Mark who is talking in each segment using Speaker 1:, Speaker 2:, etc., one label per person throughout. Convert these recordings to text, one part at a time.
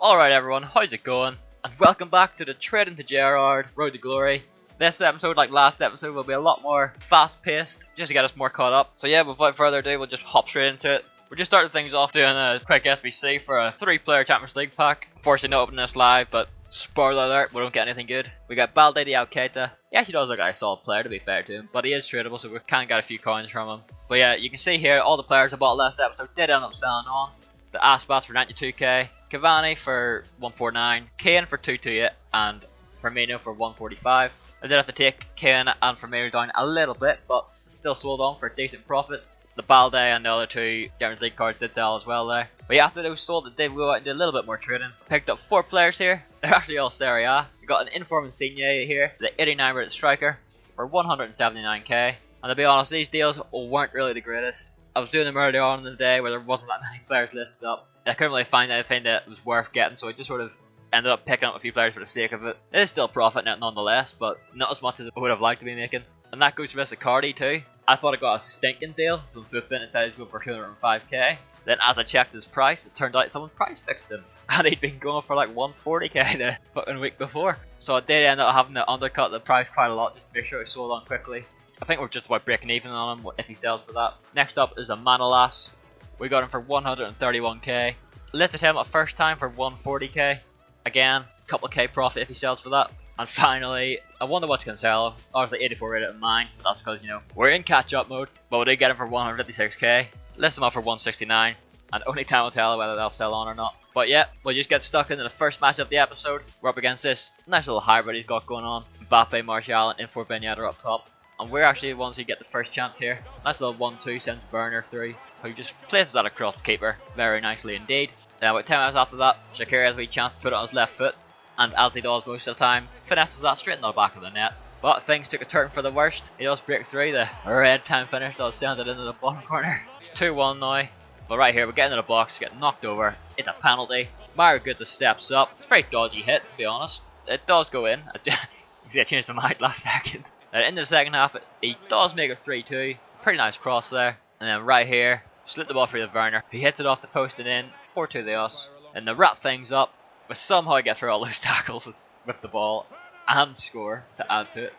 Speaker 1: Alright everyone, how's it going? And welcome back to the Trading to Gerrard Road to Glory. This episode, like last episode, will be a lot more fast paced, just to get us more caught up. So yeah, without further ado, we'll just hop straight into it. We're just starting things off doing a quick SBC for a 3-player Champions League pack. Unfortunately not opening this live, but spoiler alert, we don't get anything good. We got Balde de Alqueta. He actually does look like a solid player, to be fair to him, but he is tradable, so we can get a few coins from him. But yeah, you can see here, all the players I bought last episode did end up selling on. The Aspas for 92k, Cavani for 149, Kane for 228, and Firmino for 145. I did have to take Kane and Firmino down a little bit, but still sold on for a decent profit. The Balde and the other two Champions League cards did sell as well there. But yeah, after those sold, it did go out and do a little bit more trading. Picked up 4 players here. They're actually all Serie A. We got an Inform Insigne here, the 89 rated striker, for 179k. And to be honest, these deals weren't really the greatest. I was doing them earlier on in the day where there wasn't that many players listed up. I couldn't really find anything that was worth getting, so I just sort of ended up picking up a few players for the sake of it. It is still a profit net nonetheless, but not as much as I would have liked to be making. And that goes for this Icardi too. I thought I got a stinking deal. Some Footbin decided to go for 205k. Then as I checked his price, it turned out someone price fixed him. And he'd been going for like 140k the fucking week before. So I did end up having to undercut the price quite a lot just to make sure it sold on quickly. I think we're just about breaking even on him if he sells for that. Next up is a Manolas. We got him for 131k. Listed him at first time for 140k. Again, couple K profit if he sells for that. And finally, I wonder what Cancelo. Obviously 84 rated at mine. That's because, you know, we're in catch up mode. But we did get him for 156k. List him up for 169. And only time will tell whether they'll sell on or not. But yeah, we'll just get stuck into the first match of the episode. We're up against this nice little hybrid he's got going on. Mbappe, Martial and Infor Benyata are up top. And we're actually the ones who get the first chance here. Nice little 1-2 sends Werner through, who just places that across the keeper very nicely indeed. Then about 10 minutes after that, Shaqiri has a wee chance to put it on his left foot, and as he does most of the time, finesses that straight into the back of the net. But things took a turn for the worst. He does break through, the red time finish does send it into the bottom corner. It's 2-1 now, but right here we get into the box, get knocked over, it's a penalty. Mario Götze steps up, it's a very dodgy hit to be honest. It does go in, you see I changed my mind last second. Then into the second half, he does make it 3-2. Pretty nice cross there. And then right here, slit the ball through the Werner. He hits it off the post and in. 4-2 the us. And to wrap things up, we somehow get through all those tackles with the ball and score to add to it.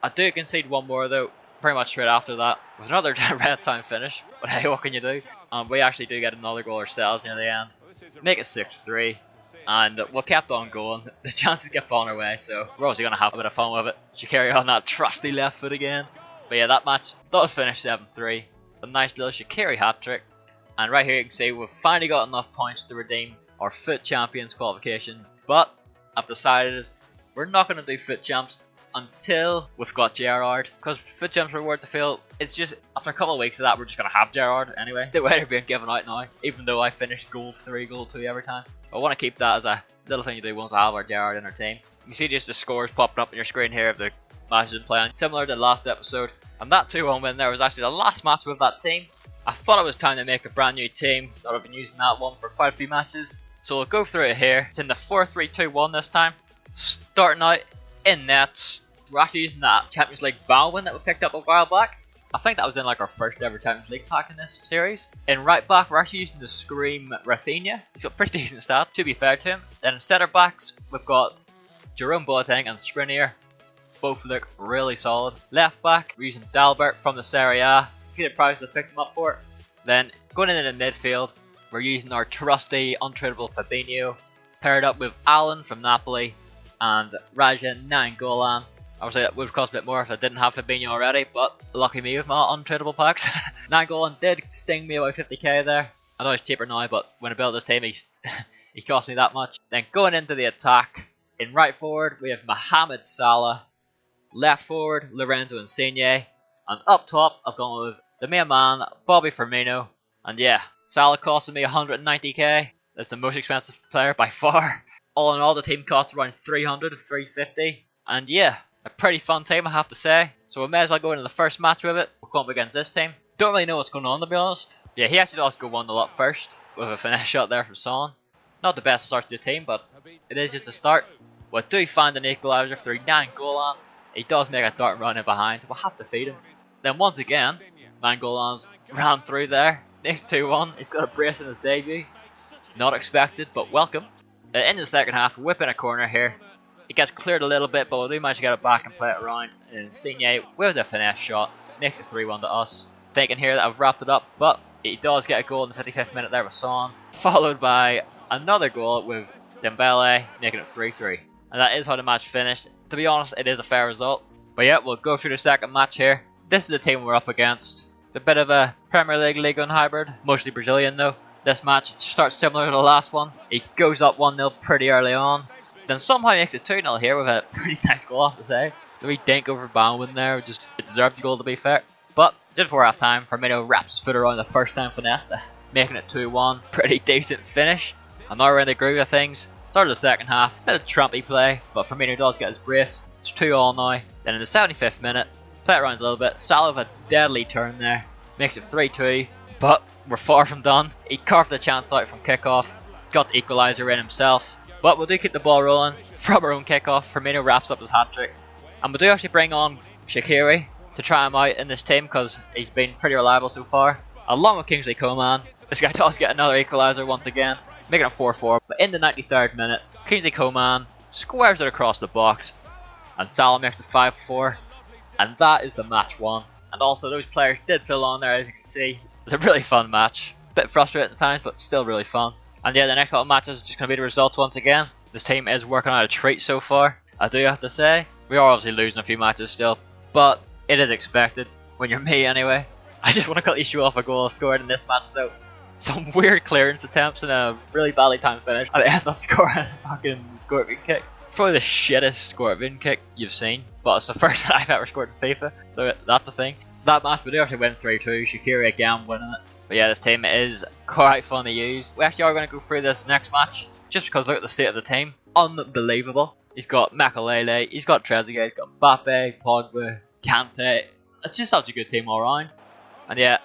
Speaker 1: I do concede one more though, pretty much straight after that, with another red time finish. But hey, what can you do? We actually do get another goal ourselves near the end. Make it 6-3. And we kept on going. The chances kept falling our way, so we're obviously going to have a bit of fun with it. Shaqiri on that trusty left foot again. But yeah, that match does finish 7-3. A nice little Shaqiri hat-trick. And right here you can see we've finally got enough points to redeem our FUT Champions qualification. But I've decided we're not going to do FUT Champs until we've got Gerrard. Because FUT Champs rewards, I feel, it's just, after a couple of weeks of that, we're just going to have Gerrard anyway. The way they're being given out now, even though I finish goal 3, goal 2 every time. I want to keep that as a little thing you do once I have our Gerrard in our team. You can see just the scores popping up on your screen here of the matches I'm playing, similar to the last episode. And that 2-1 win there was actually the last match with that team. I thought it was time to make a brand new team, that I've been using that one for quite a few matches. So we'll go through it here. It's in the 4-3-2-1 this time. Starting out in nets, we're actually using that Champions League Val win that we picked up a while back. I think that was in like our first ever Champions League pack in this series. In right back, we're actually using the Scream Rafinha. He's got pretty decent stats, to be fair to him. Then in centre backs, we've got Jerome Boateng and Skriniar. Both look really solid. Left back, we're using Dalbert from the Serie A. Get the price to pick him up for it. Then going into the midfield, we're using our trusty, untradeable Fabinho, paired up with Alan from Napoli and Raja Nainggolan. Obviously that would have cost a bit more if I didn't have Fabinho already, but lucky me with my untradeable packs. Nainggolan did sting me about 50k there. I know he's cheaper now, but when I built this team he cost me that much. Then going into the attack, in right forward we have Mohamed Salah, left forward Lorenzo Insigne, and up top I've gone with the main man Bobby Firmino. And yeah, Salah costing me 190k. That's the most expensive player by far. All in all, the team costs around 300 to 350. And yeah, a pretty fun team I have to say. So we may as well go into the first match with it. We'll come up against this team. Don't really know what's going on to be honest. Yeah, he actually does go 1-0 up first with a finesse shot there from Son. Not the best start to the team, but it is just a start. We do find an equaliser through Nainggolan. He does make a dart run in behind, so we'll have to feed him. Then once again, Nainggolan's ran through there. Next 2-1, he's got a brace in his debut. Not expected, but welcome. In the second half, whipping a corner here. It gets cleared a little bit, but we do manage to get it back and play it around. And Insigne with a finesse shot makes it 3-1 to us. Thinking here that I've wrapped it up, but he does get a goal in the 55th minute there with Son, followed by another goal with Dembele, making it 3-3. And that is how the match finished. To be honest, it is a fair result. But yeah, we'll go through the second match here. This is the team we're up against. It's a bit of a Premier League Ligue 1 hybrid, mostly Brazilian though. This match starts similar to the last one. He goes up 1-0 pretty early on. Then somehow makes it 2-0 here with a pretty nice goal, I have to say. The wee dink over Bowen there, it deserved the goal to be fair. But just before half time, Firmino wraps his foot around the first time finesse, making it 2-1. Pretty decent finish. And now we're in the groove of things. Start of the second half, bit of trampy play, but Firmino does get his brace. It's 2-2 now. Then in the 75th minute, play it around a little bit. Salah with a deadly turn there, makes it 3-2. But we're far from done. He carved the chance out from kickoff, got the equaliser in himself. But we'll do keep the ball rolling from our own kickoff. Firmino wraps up his hat-trick. And we do actually bring on Shaqiri to try him out in this team because he's been pretty reliable so far. Along with Kingsley Coman. This guy does get another equaliser once again, making it 4-4. But in the 93rd minute, Kingsley Coman squares it across the box. And Salah makes it 5-4. And that is the match won. And also those players did so long there, as you can see. It's a really fun match. Bit frustrating at times, but still really fun. And yeah, the next couple of matches are just going to be the results once again. This team is working out a treat so far, I do have to say. We are obviously losing a few matches still, but it is expected when you're me anyway. I just want to quickly show off a goal scored in this match though. Some weird clearance attempts and a really badly timed finish. And I ended up scoring a fucking scorpion kick. Probably the shittest scorpion kick you've seen, but it's the first time I've ever scored in FIFA, so that's a thing. That match we do actually win 3-2, Shaqiri again winning it. But yeah, this team is quite fun to use. We actually are going to go through this next match, just because look at the state of the team. Unbelievable. He's got Makelele, he's got Trezeguet, he's got Mbappe, Pogba, Kante. It's just such a good team all around. And yeah,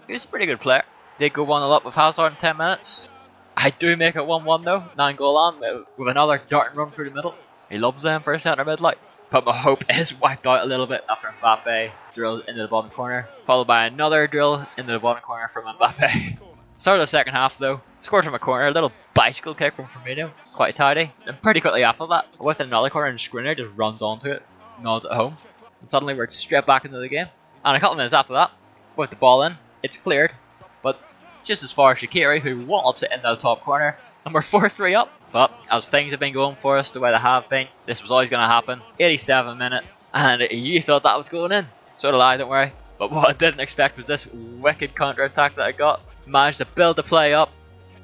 Speaker 1: he's a pretty good player. Did go 1-0 up with Hazard in 10 minutes. I do make it 1-1 though, 9 goal on, with another dart and run through the middle. He loves them for a centre mid like. But my hope is wiped out a little bit after Mbappe drills into the bottom corner, followed by another drill into the bottom corner from Mbappe. Start of the second half though, scored from a corner, a little bicycle kick from Firmino, quite tidy. And pretty quickly after that, with another corner and Skriniar just runs onto it, nods it home. And suddenly we're straight back into the game. And a couple of minutes after that, with the ball in, it's cleared. But just as far as Shaqiri, who wallops it into the top corner, and we're 4-3 up. But as things have been going for us the way they have been, this was always going to happen. 87 minute, and you thought that was going in. So did I, don't worry. But what I didn't expect was this wicked counter attack that I got. Managed to build the play up.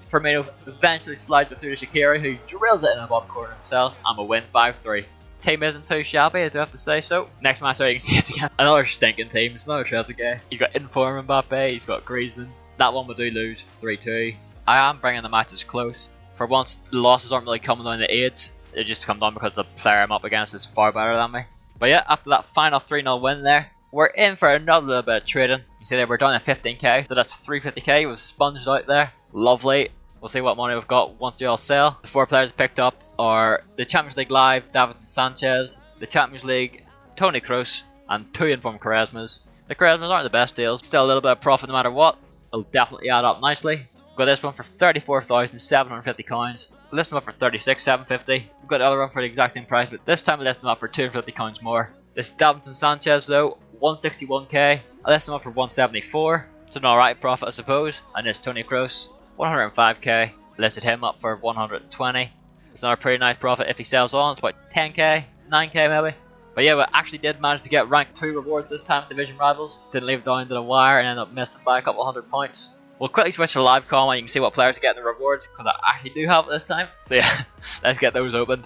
Speaker 1: Firmino eventually slides it through to Shaqiri, who drills it in the bottom corner himself, and we win 5-3. Team isn't too shabby, I do have to say so. Next match, there you can see it's again another stinking team. It's another Trezeguet. He's got Inform Mbappe, he's got Griezmann. That one we do lose 3-2. I am bringing the matches close. For once, the losses aren't really coming down to 8. They just come down because the player I'm up against is far better than me. But yeah, after that final 3-0 win there, we're in for another little bit of trading. You see there, we're down to 15k, so that's 350k. We've sponged out there. Lovely. We'll see what money we've got once they all sell. The 4 players picked up are the Champions League Live, Davinson Sanchez, the Champions League, Toni Kroos, and 2 informed Quaresmas. The Quaresmas aren't the best deals, still a little bit of profit no matter what. It'll definitely add up nicely. Got this one for 34,750 coins. List them up for 36,750. We've got the other one for the exact same price, but this time I list them up for 250 coins more. This Davinson Sanchez though, 161k. I list them up for 174. It's an alright profit I suppose. And this Toni Kroos, 105k. Listed him up for 120. It's another pretty nice profit if he sells on. It's about 10k, 9k maybe. But yeah, we actually did manage to get rank 2 rewards this time at Division Rivals. Didn't leave it down to the wire and ended up missing by a couple hundred points. We'll quickly switch to live comment. You can see what players are getting the rewards because I actually do have it this time. So yeah, let's get those open.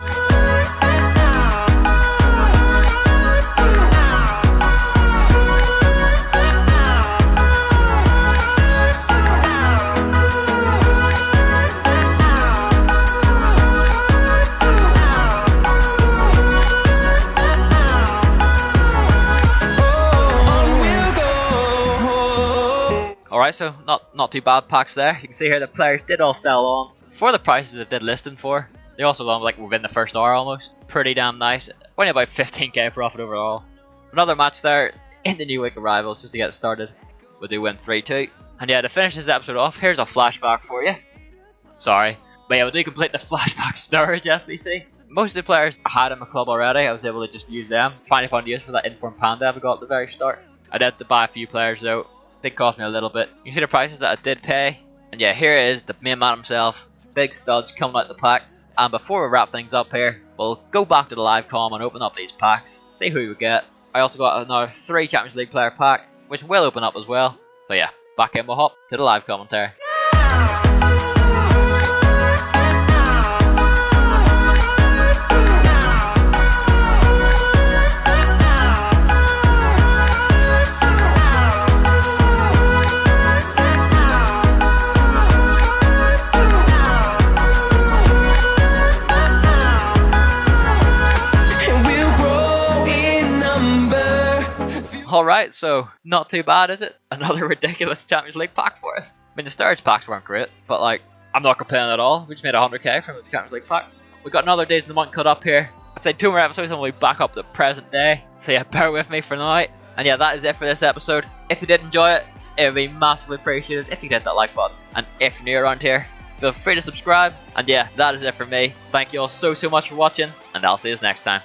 Speaker 1: Alright, so not too bad packs there. You can see here the players did all sell on for the prices they did list them for. They also won like within the first hour almost. Pretty damn nice. Only about 15k profit overall. Another match there in the new week of Rivals just to get it started. We do win 3-2. And yeah, to finish this episode off, here's a flashback for you. Sorry, But yeah, we do complete the flashback storage SBC. Most of the players I had in my club already. I was able to just use them. Finally found use for that informed panda I got at the very start. I did have to buy a few players though. Did cost me a little bit. You can see the prices that I did pay. And yeah, here it is, the main man himself. Big studs coming out the pack. And before we wrap things up here, we'll go back to the live comm and open up these packs. See who we get. I also got another 3 Champions League player pack, which will open up as well. So yeah, back in we'll hop to the live commentary. Alright, so not too bad, is it? Another ridiculous Champions League pack for us. I mean, the storage packs weren't great, but like, I'm not complaining at all. We just made 100k from the Champions League pack. We got another Days in the Month cut up here. I'd say 2 more episodes and we'll be back up to the present day. So yeah, bear with me for now. And yeah, that is it for this episode. If you did enjoy it, it would be massively appreciated if you hit that like button. And if you're new around here, feel free to subscribe. And yeah, that is it for me. Thank you all so much for watching, and I'll see you next time.